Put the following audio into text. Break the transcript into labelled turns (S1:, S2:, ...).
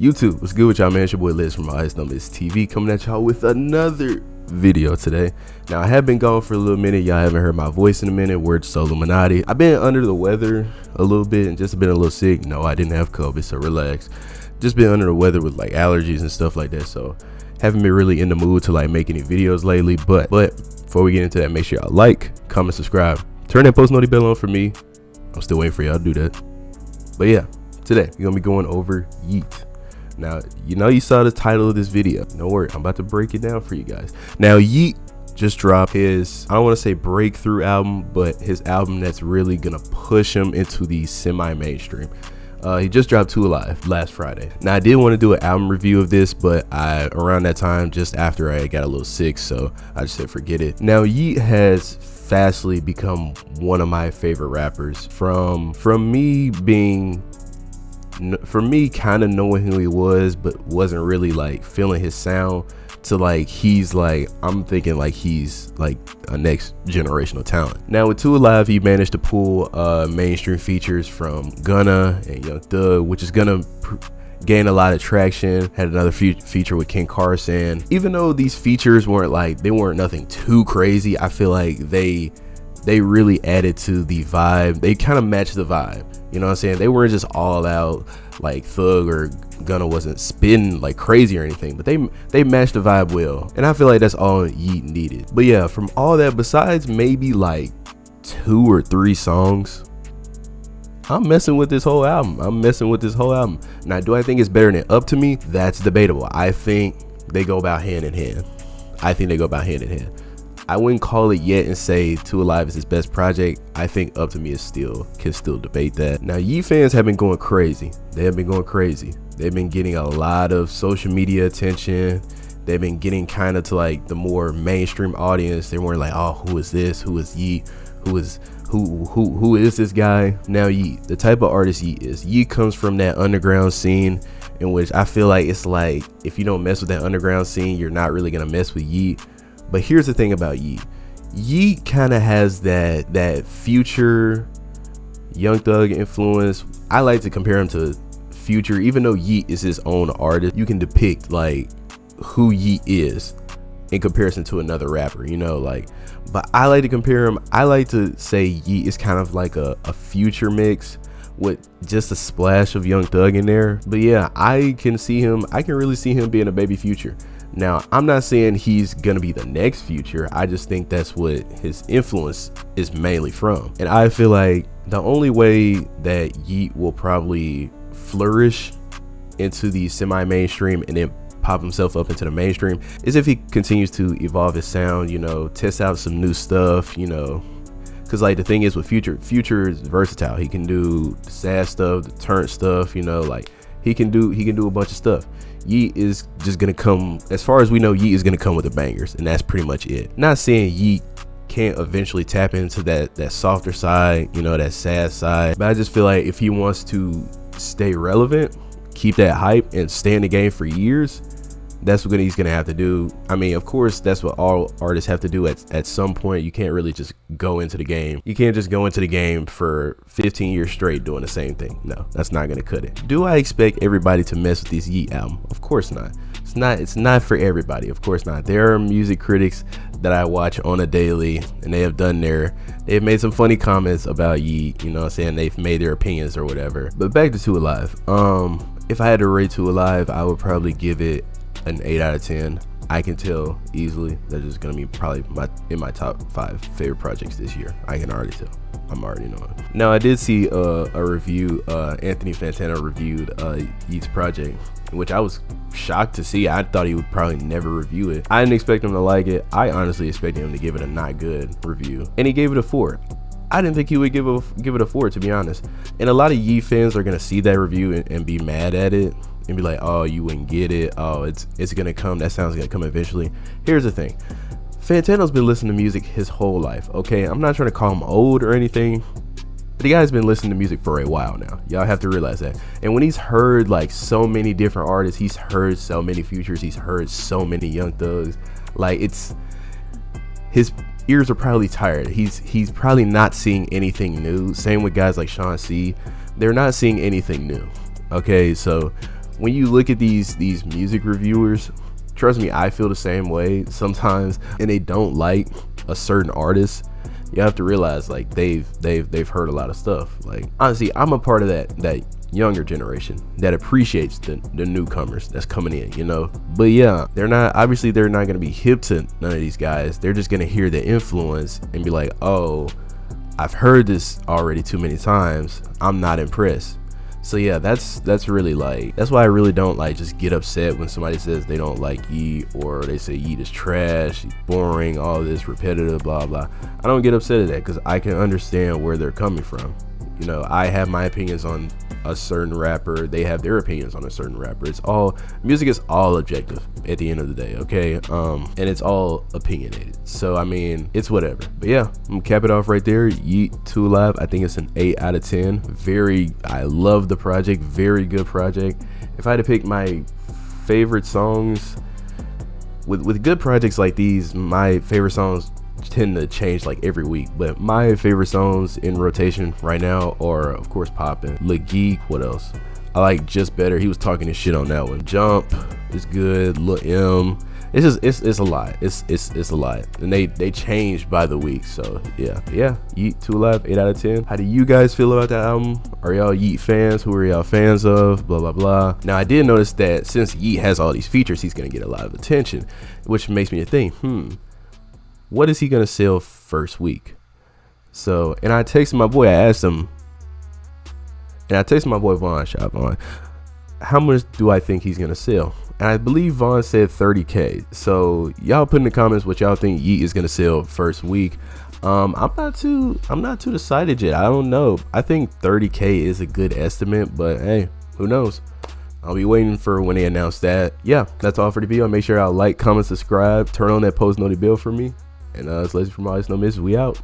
S1: YouTube, what's good with y'all, man? It's your boy Liz from Ice Numbers TV coming at y'all with another video today. Now, I have been gone for a little minute. Y'all haven't heard my voice in a minute. Word so Illuminati. I've been under the weather a little bit and just been a little sick. No, I didn't have COVID, so relax. Just been under the weather with like allergies and stuff like that, so haven't been really in the mood to like make any videos lately. But before we get into that, make sure y'all like, comment, subscribe, turn that post notification bell on for me. I'm still waiting for y'all to do that. But yeah, today we're gonna be going over Yeat. Now, you saw the title of this video. Don't worry, I'm about to break it down for you guys. Now, Yeat just dropped his, I don't want to say breakthrough album, but his album that's really gonna push him into the semi-mainstream. He just dropped Alivë last Friday. Now, I did want to do an album review of this, but around that time, just after I got a little sick, so I just said forget it. Now, Yeat has fastly become one of my favorite rappers. From me kind of knowing who he was, but wasn't really like feeling his sound, to like he's like, I'm thinking like he's like a next generational talent. Now with Alivë, he managed to pull mainstream features from Gunna and Young Thug, which is gonna gain a lot of traction. Had another feature with King Carson. Even though these features weren't nothing too crazy, I feel like they really added to the vibe. They kind of matched the vibe, you know what I'm saying? They weren't just all out like Thug or Gunna wasn't spinning like crazy or anything, but they matched the vibe well, and I feel like that's all Yeat needed. But yeah, from all that, besides maybe like 2 or 3 songs, I'm messing with this whole album. Now, do I think it's better than Up to Me? That's debatable. I think they go about hand in hand. I wouldn't call it yet and say Alivë is his best project. I think Up to Me can still debate that. Now, Yeat fans have been going crazy. They've been getting a lot of social media attention. They've been getting kind of to like the more mainstream audience. They weren't like, oh, who is this? Who is Yeat? Who is this guy? Now, Yeat, the type of artist Yeat is. Yeat comes from that underground scene, in which I feel like it's like, if you don't mess with that underground scene, you're not really gonna mess with Yeat. But here's the thing about Yeat. Yeat kind of has that Future, Young Thug influence. I like to compare him to Future. Even though Yeat is his own artist, you can depict like who Yeat is in comparison to another rapper, but I like to compare him. I like to say Yeat is kind of like a Future mix with just a splash of Young Thug in there. But yeah, I can really see him being a baby Future. Now, I'm not saying he's gonna be the next Future. I just think that's what his influence is mainly from. And I feel like the only way that Yeat will probably flourish into the semi-mainstream and then pop himself up into the mainstream is if he continues to evolve his sound, test out some new stuff, because like the thing is with Future is versatile. He can do the sad stuff, the turnt stuff, like he can do a bunch of stuff. Yeat is just gonna come, as far as we know, Yeat is gonna come with the bangers, and that's pretty much it. Not saying Yeat can't eventually tap into that softer side, that sad side, but I just feel like if he wants to stay relevant, keep that hype, and stay in the game for years, that's what he's gonna have to do. I mean, of course, that's what all artists have to do at some point. You can't really just go into the game. You can't just go into the game for 15 years straight doing the same thing. No, that's not gonna cut it. Do I expect everybody to mess with this Yeat album? Of course not. It's not for everybody. Of course not. There are music critics that I watch on a daily, and they've made some funny comments about Yeat, saying they've made their opinions or whatever. But back to Alivë. If I had to rate Alivë, I would probably give it an 8 out of 10. I can tell easily that it's gonna be probably in my top 5 favorite projects this year. I can already tell. I'm already knowing. Now, I did see a review. Anthony Fantano reviewed Yeat's project, which I was shocked to see. I thought he would probably never review it. I didn't expect him to like it. I honestly expected him to give it a not good review, and he gave it a 4. I didn't think he would give it a 4, to be honest. And a lot of Yeat fans are gonna see that review and be mad at it and be like, oh, you wouldn't get it. Oh, it's gonna come. That sound's gonna come eventually. Here's the thing. Fantano's been listening to music his whole life, okay? I'm not trying to call him old or anything, but the guy's been listening to music for a while now. Y'all have to realize that. And when he's heard like so many different artists, he's heard so many Futures, he's heard so many Young Thugs, like his ears are probably tired. He's probably not seeing anything new. Same with guys like Sean C. They're not seeing anything new. Okay, so when you look at these music reviewers, trust me, I feel the same way sometimes, and they don't like a certain artist. You have to realize, like, they've heard a lot of stuff. Like, honestly, I'm a part of that younger generation that appreciates the newcomers that's coming in, you know. But yeah, they're not gonna be hip to none of these guys. They're just gonna hear the influence and be like, oh, I've heard this already too many times, I'm not impressed. So yeah, that's really, like, that's why I really don't, like, just get upset when somebody says they don't like Yeat, or they say Yeat is trash, he's boring, all this repetitive, blah blah. I don't get upset at that, because I can understand where they're coming from. You know, I have my opinions on a certain rapper, they have their opinions on a certain rapper. Music is all objective at the end of the day, okay? And it's all opinionated. So I mean, it's whatever. But yeah, I'm gonna cap it off right there. Yeat 2 Alive, I think it's an 8 out of 10. I love the project, very good project. If I had to pick my favorite songs, with good projects like these, my favorite songs tend to change like every week, but my favorite songs in rotation right now are, of course, Poppin', Lil Geek. What else? I like Just Better. He was talking his shit on that one. Jump is good. Lil M. It's a lot. It's a lot, and they change by the week. So yeah. Yeat 2 Alive, 8 out of 10. How do you guys feel about that album? Are y'all Yeat fans? Who are y'all fans of? Blah blah blah. Now, I did notice that since Yeat has all these features, he's gonna get a lot of attention, which makes me think, what is he gonna sell first week? So, and I texted my boy, Vaughn, how much do I think he's gonna sell? And I believe Vaughn said 30K. So y'all put in the comments what y'all think Yeat is gonna sell first week. I'm not too decided yet. I don't know. I think 30K is a good estimate, but hey, who knows? I'll be waiting for when they announce that. Yeah, that's all for the video. Make sure y'all like, comment, subscribe, turn on that post notification bell for me. And it's Lazy from Always No Miss. We out.